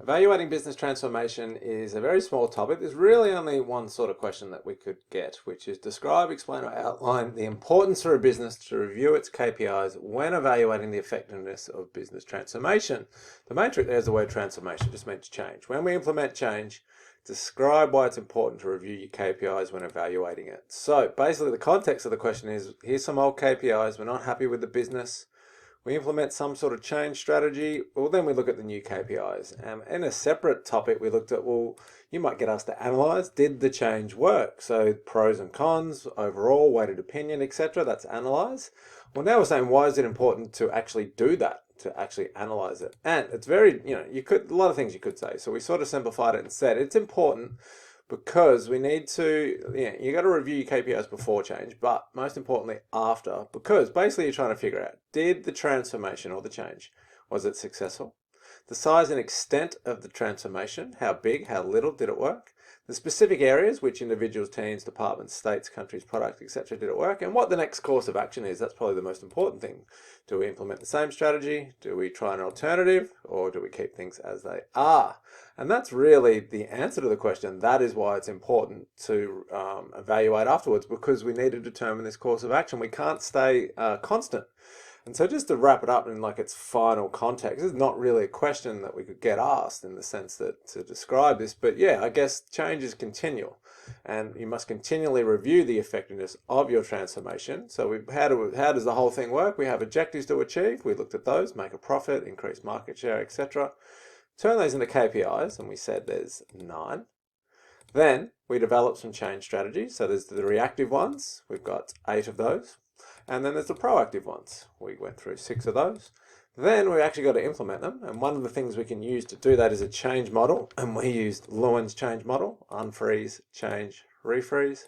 Evaluating business transformation is a very small topic. There's really only one sort of question that we could get, which is describe, explain, or outline the importance for a business to review its KPIs when evaluating the effectiveness of business transformation. The main trick there is the word transformation, just means change. When we implement change, describe why it's important to review your KPIs when evaluating it. So basically the context of the question is, here's some old KPIs, we're not happy with the business. We implement some sort of change strategy, well, then we look at the new KPIs. In a separate topic, we looked at, well, you might get us to analyze, did the change work? So pros and cons, overall, weighted opinion, etc. That's analyze. Well, now we're saying, why is it important to actually do that, to actually analyze it? And it's very, a lot of things you could say. So we sort of simplified it and said, it's important because we need to, you got to review your KPIs before change, but most importantly after, because basically you're trying to figure out, did the transformation or the change, was it successful? The size and extent of the transformation, how big, how little did it work? The specific areas, which individuals, teams, departments, states, countries, products, etc. did it work? And what the next course of action is, that's probably the most important thing. Do we implement the same strategy? Do we try an alternative? Or do we keep things as they are? And that's really the answer to the question. That is why it's important to evaluate afterwards, because we need to determine this course of action. We can't stay constant. And so just to wrap it up in like its final context, this is not really a question that we could get asked in the sense that to describe this, but yeah, I guess change is continual and you must continually review the effectiveness of your transformation. So how does the whole thing work? We have objectives to achieve. We looked at those, make a profit, increase market share, etc. Turn those into KPIs, and we said there's 9. Then we develop some change strategies. So there's the reactive ones. We've got 8 of those. And then there's the proactive ones. We went through 6 of those. Then we actually got to implement them. And one of the things we can use to do that is a change model. And we used Lewin's change model, unfreeze, change, refreeze.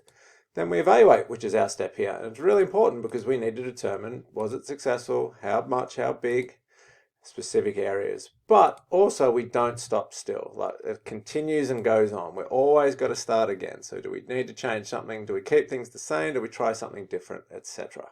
Then we evaluate, which is our step here. And it's really important because we need to determine, was it successful? How much, how big? Specific areas, but also we don't stop still. Like it continues and goes on. We're always got to start again. So do we need to change something? Do we keep things the same? Do we try something different, etc.?